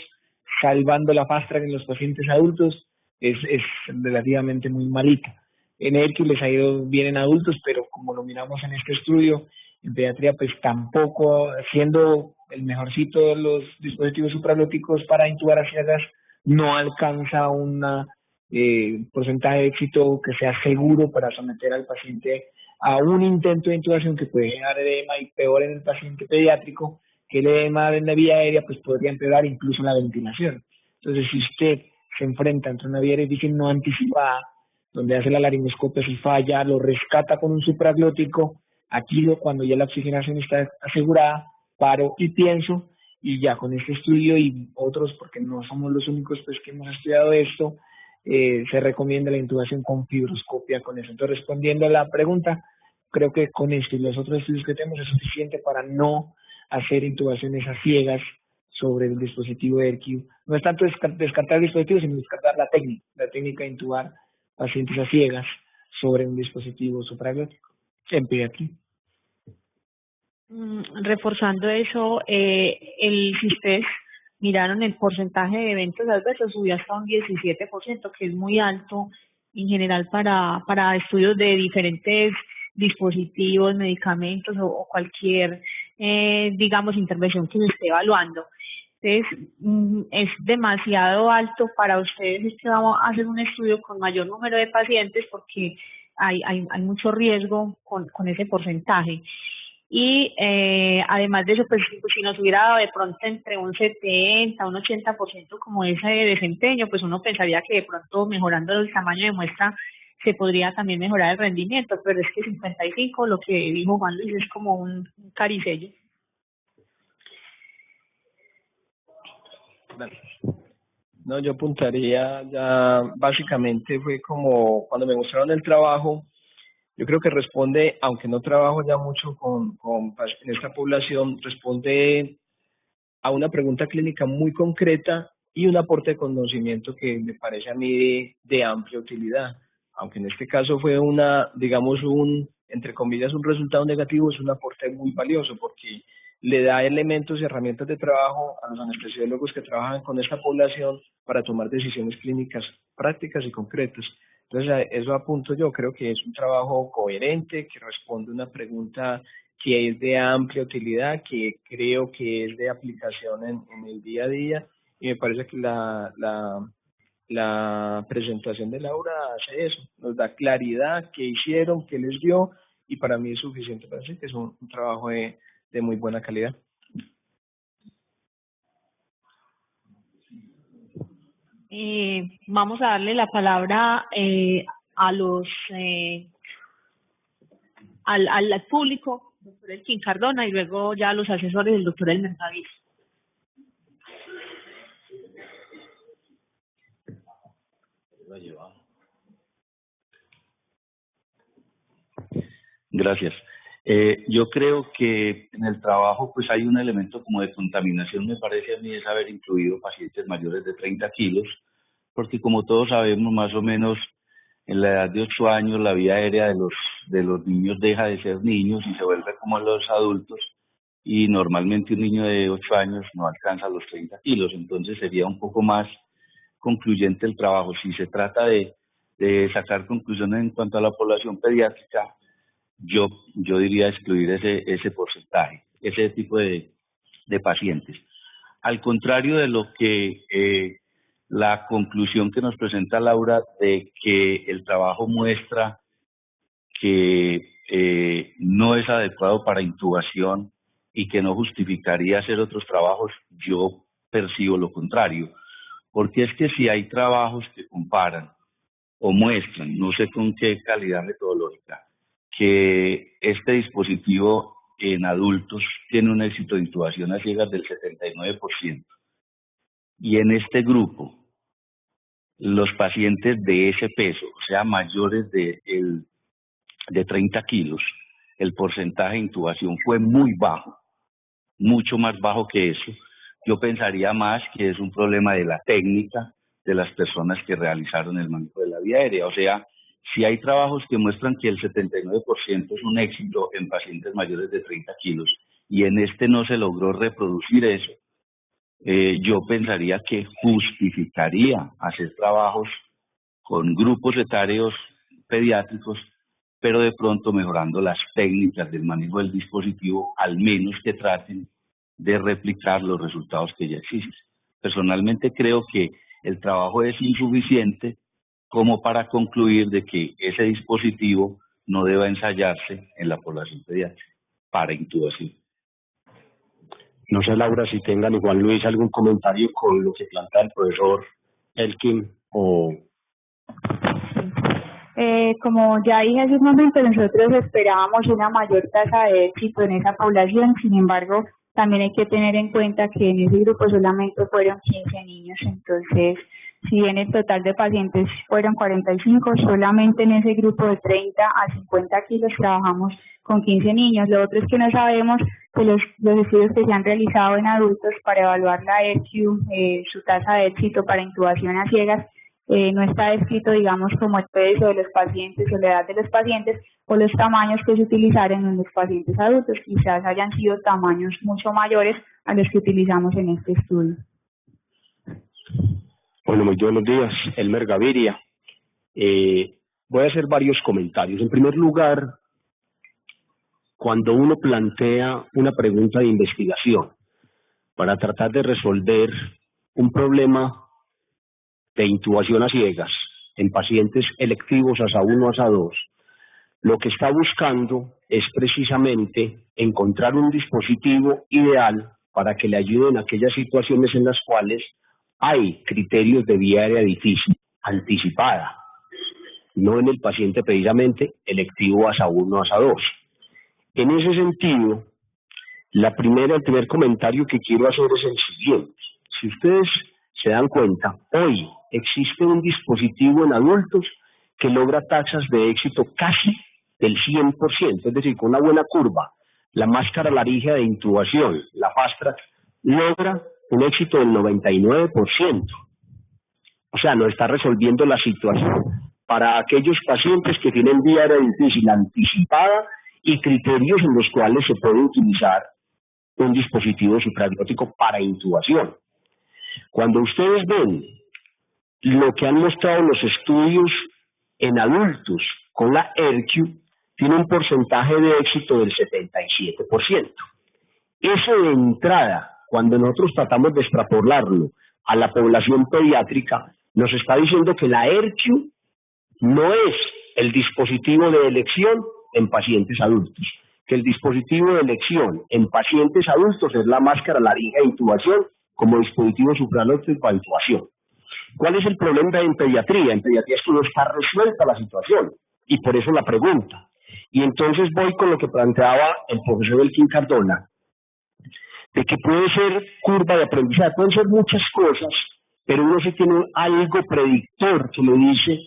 salvando la fast track en los pacientes adultos, es relativamente muy malita. En Hercules les ha ido bien en adultos, pero como lo miramos en este estudio, en pediatría pues tampoco, siendo el mejorcito de los dispositivos supraglóticos para intubar a ciegas, no alcanza una porcentaje de éxito que sea seguro para someter al paciente a un intento de intubación que puede generar edema, y peor en el paciente pediátrico, que el edema en la vía aérea pues podría empeorar incluso la ventilación. Entonces, si usted se enfrenta entre una vía aérea difícil no anticipada, donde hace la laringoscopia, si falla, lo rescata con un supraglótico, aquí cuando ya la oxigenación está asegurada, paro y pienso, y ya con este estudio y otros, porque no somos los únicos pues que hemos estudiado esto, se recomienda la intubación con fibroscopia con eso. Entonces, respondiendo a la pregunta, creo que con esto y los otros estudios que tenemos es suficiente para no hacer intubaciones a ciegas sobre el dispositivo ERQ. No es tanto descartar el dispositivo, sino descartar la técnica de intubar pacientes a ciegas sobre un dispositivo supraglótico en pediatría. Reforzando eso, si ustedes miraron el porcentaje de eventos adversos, subió hasta un 17%, que es muy alto en general para estudios de diferentes dispositivos, medicamentos o cualquier, digamos, intervención que se esté evaluando. Entonces, es demasiado alto para ustedes. Es que vamos a hacer un estudio con mayor número de pacientes porque hay mucho riesgo con ese porcentaje. Y además de eso, pues si nos hubiera dado de pronto entre un 70, un 80% como ese desempeño, pues uno pensaría que de pronto mejorando el tamaño de muestra se podría también mejorar el rendimiento, pero es que 55, lo que dijo Juan Luis, es como un caricello. Dale. No, yo apuntaría ya, básicamente fue como cuando me mostraron el trabajo, yo creo que responde, aunque no trabajo ya mucho en esta población, responde a una pregunta clínica muy concreta y un aporte de conocimiento que me parece a mí de amplia utilidad. Aunque en este caso fue digamos, entre comillas, un resultado negativo, es un aporte muy valioso porque le da elementos y herramientas de trabajo a los anestesiólogos que trabajan con esta población para tomar decisiones clínicas prácticas y concretas. Entonces, a eso apunto yo. Creo que es un trabajo coherente, que responde a una pregunta que es de amplia utilidad, que creo que es de aplicación en el día a día, y me parece que la presentación de Laura hace eso, nos da claridad, qué hicieron, qué les dio, y para mí es suficiente para decir que es un trabajo de muy buena calidad. Vamos a darle la palabra al público, doctor Elkin Cardona, y luego ya a los asesores del doctor Elmer Gaviria. Gracias. Yo creo que en el trabajo pues hay un elemento como de contaminación, me parece a mí, es haber incluido pacientes mayores de 30 kilos, porque como todos sabemos, más o menos en la edad de 8 años la vía aérea de los niños deja de ser niños y se vuelve como los adultos, y normalmente un niño de 8 años no alcanza los 30 kilos, entonces sería un poco más concluyente el trabajo. Si se trata de sacar conclusiones en cuanto a la población pediátrica, yo diría excluir ese porcentaje, ese tipo de pacientes. Al contrario de lo que la conclusión que nos presenta Laura de que el trabajo muestra que no es adecuado para intubación y que no justificaría hacer otros trabajos, yo percibo lo contrario, porque es que si hay trabajos que comparan o muestran, no sé con qué calidad metodológica, que este dispositivo en adultos tiene un éxito de intubación a ciegas del 79%. Y en este grupo, los pacientes de ese peso, o sea, mayores de 30 kilos, el porcentaje de intubación fue muy bajo, mucho más bajo que eso. Yo pensaría más que es un problema de la técnica de las personas que realizaron el manejo de la vía aérea. O sea, si hay trabajos que muestran que el 79% es un éxito en pacientes mayores de 30 kilos y en este no se logró reproducir eso, yo pensaría que justificaría hacer trabajos con grupos etarios pediátricos, pero de pronto mejorando las técnicas del manejo del dispositivo, al menos que traten de replicar los resultados que ya existen. Personalmente creo que el trabajo es insuficiente como para concluir de que ese dispositivo no deba ensayarse en la población pediátrica para intubación. No sé, Laura, si tengan igual Luis algún comentario con lo que plantea el profesor Elkin o... Como ya dije hace un momento, nosotros esperábamos una mayor tasa de éxito en esa población. Sin embargo, también hay que tener en cuenta que en ese grupo solamente fueron 15 niños, entonces si bien el total de pacientes fueron 45, solamente en ese grupo de 30 a 50 kilos trabajamos con 15 niños. Lo otro es que no sabemos que los estudios que se han realizado en adultos para evaluar la EQ, su tasa de éxito para intubación a ciegas, no está descrito, digamos, como el peso de los pacientes o la edad de los pacientes o los tamaños que se utilizaron en los pacientes adultos. Quizás hayan sido tamaños mucho mayores a los que utilizamos en este estudio. Bueno, muy buenos días, Elmer Gaviria. Voy a hacer varios comentarios. En primer lugar, cuando uno plantea una pregunta de investigación para tratar de resolver un problema de intubación a ciegas en pacientes electivos ASA1, ASA2, lo que está buscando es precisamente encontrar un dispositivo ideal para que le ayude en aquellas situaciones en las cuales hay criterios de vía aérea difícil, anticipada, no en el paciente precisamente electivo ASA1, ASA2. En ese sentido, el primer comentario que quiero hacer es el siguiente. si ustedes se dan cuenta, hoy existe un dispositivo en adultos que logra tasas de éxito casi del 100%, es decir, con una buena curva. La máscara laríngea de intubación, la Fast Track, logra un éxito del 99%. O sea, nos está resolviendo la situación para aquellos pacientes que tienen vía aérea difícil anticipada y criterios en los cuales se puede utilizar un dispositivo supraglótico para intubación. Cuando ustedes ven lo que han mostrado los estudios en adultos con la ERQ, tiene un porcentaje de éxito del 77%. Eso de entrada, cuando nosotros tratamos de extrapolarlo a la población pediátrica, nos está diciendo que la ERQ no es el dispositivo de elección en pacientes adultos, que el dispositivo de elección en pacientes adultos es la máscara laríngea de intubación como dispositivo supraglótico para intubación. ¿Cuál es el problema en pediatría? En pediatría es que no está resuelta la situación, y por eso la pregunta. Y entonces voy con lo que planteaba el profesor Elkin Cardona, de que puede ser curva de aprendizaje, pueden ser muchas cosas, pero uno sí tiene algo predictor que le dice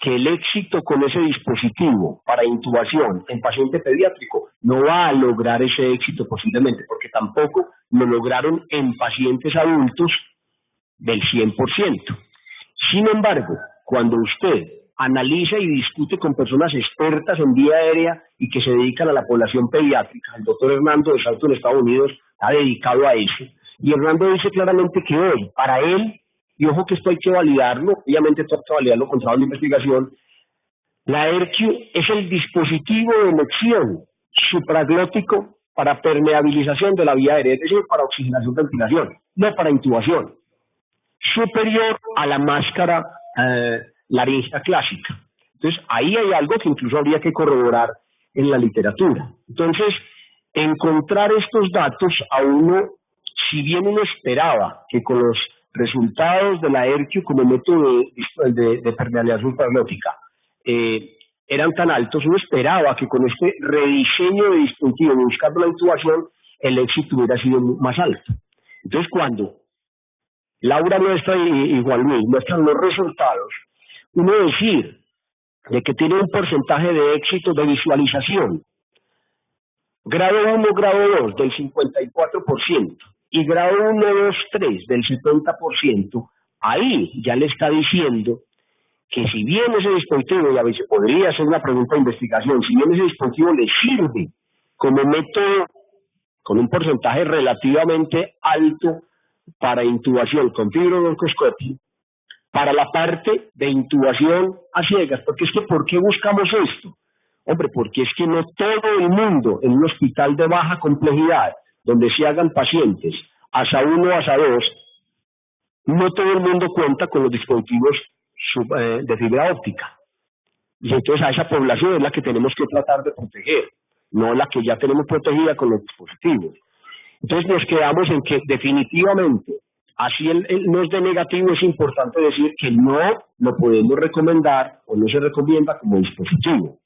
que el éxito con ese dispositivo para intubación en paciente pediátrico no va a lograr ese éxito posiblemente, porque tampoco lo lograron en pacientes adultos del 100%. Sin embargo, cuando usted analiza y discute con personas expertas en vía aérea y que se dedican a la población pediátrica, el doctor Hernando de Salto en Estados Unidos ha dedicado a eso, y Hernando dice claramente que hoy, para él, y ojo que esto hay que validarlo, obviamente esto hay que validarlo con trabajo de investigación, la ERQ es el dispositivo de elección supraglótico para permeabilización de la vía aérea, es decir, para oxigenación y ventilación, no para intubación, superior a la máscara laríngea clásica. Entonces, ahí hay algo que incluso habría que corroborar en la literatura. Entonces, encontrar estos datos a uno, si bien uno esperaba que con los resultados de la ERQ como método de permeabilización supraglótica eran tan altos, uno esperaba que con este rediseño de dispositivo, buscando la intubación, el éxito hubiera sido más alto. Entonces, cuando Laura muestra y Juan Luis muestran los resultados, uno decir de que tiene un porcentaje de éxito de visualización, grado 1, grado 2 del 54% y grado 1, 2, 3 del 70%, ahí ya le está diciendo que si bien ese dispositivo, y a veces podría ser una pregunta de investigación, si bien ese dispositivo le sirve como método con un porcentaje relativamente alto para intubación con fibrobroncoscopio, para la parte de intubación a ciegas, porque es que ¿por qué buscamos esto? Hombre, porque es que no todo el mundo en un hospital de baja complejidad, donde se hagan pacientes ASA 1 o ASA 2, no todo el mundo cuenta con los dispositivos de fibra óptica. Y entonces a esa población es la que tenemos que tratar de proteger, no la que ya tenemos protegida con los dispositivos. Entonces nos quedamos en que definitivamente, así el no es de negativo, es importante decir que no lo podemos recomendar o no se recomienda como dispositivo.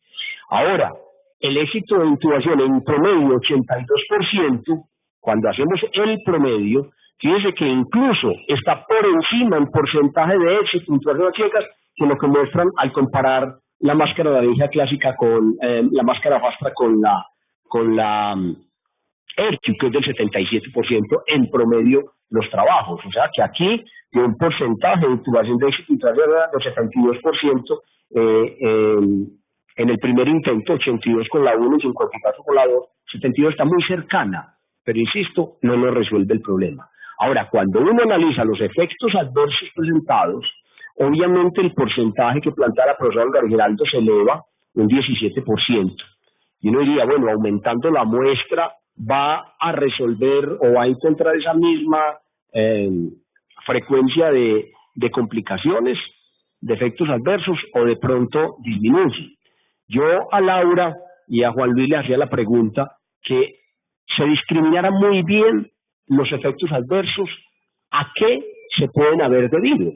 Ahora, el éxito de intubación en promedio 82%, cuando hacemos el promedio, fíjense que incluso está por encima en porcentaje de éxito de intubación a ciegas que lo que muestran al comparar la máscara laríngea clásica con la máscara Fast Track con la ERQ, que es del 77% en promedio los trabajos. O sea que aquí tiene un porcentaje de intubación de éxito del 72% en el primer intento, 82 con la 1 y 54 con la 2, 72 está muy cercana, pero insisto, no nos resuelve el problema. Ahora, cuando uno analiza los efectos adversos presentados, obviamente el porcentaje que plantea la profesora Olga Giraldo se eleva un 17%. Y uno diría, bueno, aumentando la muestra va a resolver o va a encontrar esa misma frecuencia de complicaciones, de efectos adversos, o de pronto disminuye. Yo a Laura y a Juan Luis le hacía la pregunta que se discriminara muy bien los efectos adversos, ¿a qué se pueden haber debido?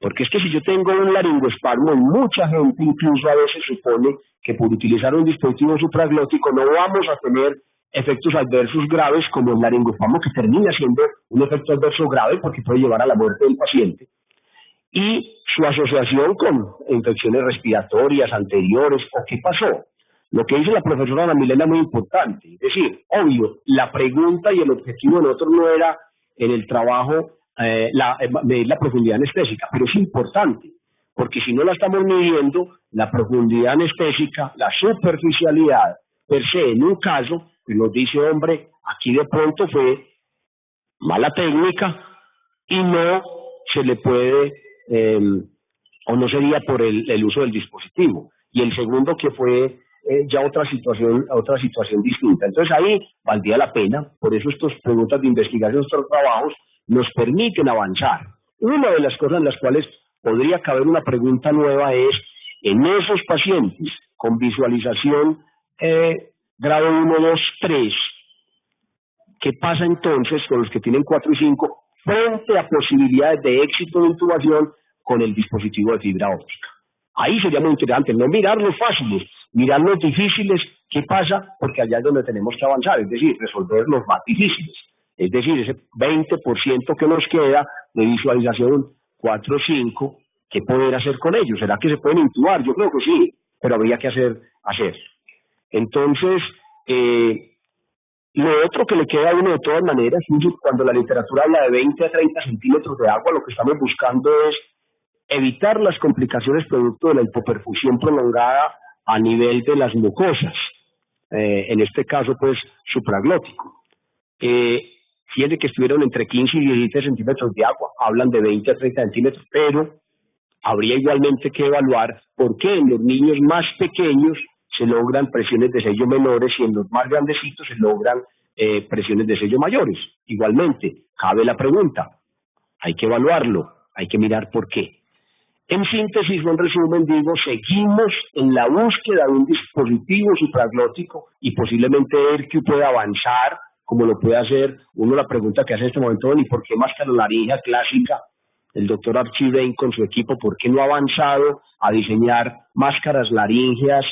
Porque es que si yo tengo un laringoespasmo, mucha gente incluso a veces supone que por utilizar un dispositivo supraglótico no vamos a tener efectos adversos graves como el laringospamo, que termina siendo un efecto adverso grave porque puede llevar a la muerte del paciente, y su asociación con infecciones respiratorias anteriores o qué pasó. Lo que dice la profesora Ana Milena es muy importante, es decir, obvio, la pregunta y el objetivo de nosotros no era en el trabajo medir la profundidad anestésica, pero es importante, porque si no la estamos midiendo, la profundidad anestésica, la superficialidad per se en un caso, pues nos dice, hombre, aquí de pronto fue mala técnica y no se le puede, o no sería por el uso del dispositivo. Y el segundo que fue ya otra situación distinta. Entonces ahí valdría la pena, por eso estas preguntas de investigación, estos trabajos, nos permiten avanzar. Una de las cosas en las cuales podría caber una pregunta nueva es, en esos pacientes con visualización grado 1, 2, 3, ¿qué pasa entonces con los que tienen 4 y 5 frente a posibilidades de éxito de intubación con el dispositivo de fibra óptica? Ahí sería muy interesante, no mirar los fáciles, mirar los difíciles, ¿qué pasa? Porque allá es donde tenemos que avanzar, es decir, resolver los más difíciles. Es decir, ese 20% que nos queda de visualización 4 o 5, ¿qué poder hacer con ellos? ¿Será que se pueden intubar? Yo creo que sí, pero habría que hacer. Entonces, lo otro que le queda a uno de todas maneras, cuando la literatura habla de 20 a 30 centímetros de agua, lo que estamos buscando es evitar las complicaciones producto de la hipoperfusión prolongada a nivel de las mucosas, en este caso pues supraglótico. Fíjense que estuvieron entre 15 y 17 centímetros de agua, hablan de 20 a 30 centímetros, pero habría igualmente que evaluar por qué en los niños más pequeños se logran presiones de sello menores y en los más grandecitos se logran presiones de sello mayores. Igualmente, cabe la pregunta, hay que evaluarlo, hay que mirar por qué. En síntesis, en resumen, digo, seguimos en la búsqueda de un dispositivo supraglótico y posiblemente ERQ pueda avanzar, como lo puede hacer uno. La pregunta que hace en este momento, ¿y por qué máscara laringia clásica? El doctor Archibald con su equipo, ¿por qué no ha avanzado a diseñar máscaras laringias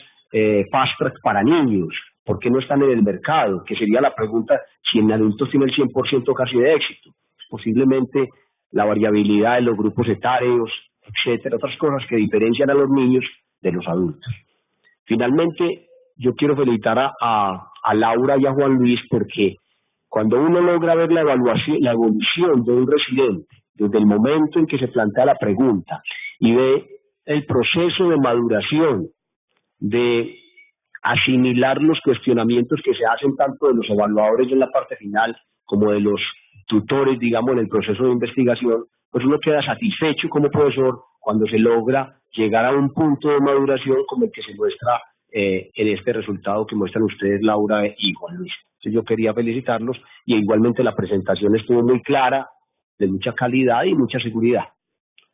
fast track para niños? ¿Por qué no están en el mercado? Que sería la pregunta si en adultos tiene el 100% casi de éxito. Posiblemente la variabilidad de los grupos etarios, etcétera, otras cosas que diferencian a los niños de los adultos. Finalmente, yo quiero felicitar a Laura y a Juan Luis, porque cuando uno logra ver la evolución de un residente desde el momento en que se plantea la pregunta y ve el proceso de maduración, de asimilar los cuestionamientos que se hacen tanto de los evaluadores en la parte final como de los tutores, digamos, en el proceso de investigación, pues uno queda satisfecho como profesor cuando se logra llegar a un punto de maduración como el que se muestra en este resultado que muestran ustedes, Laura y Juan Luis. Entonces yo quería felicitarlos, y igualmente la presentación estuvo muy clara, de mucha calidad y mucha seguridad.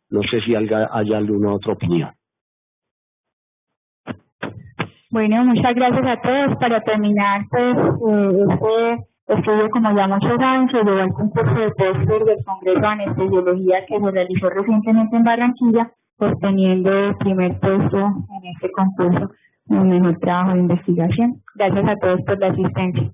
No sé si haya alguna otra opinión. Bueno, muchas gracias a todos. Para terminar, pues, este estudio, como ya muchos saben, se llevó al concurso de póster del Congreso de Anestesiología que se realizó recientemente en Barranquilla, obteniendo el primer puesto en este concurso, un mejor trabajo de investigación. Gracias a todos por la asistencia.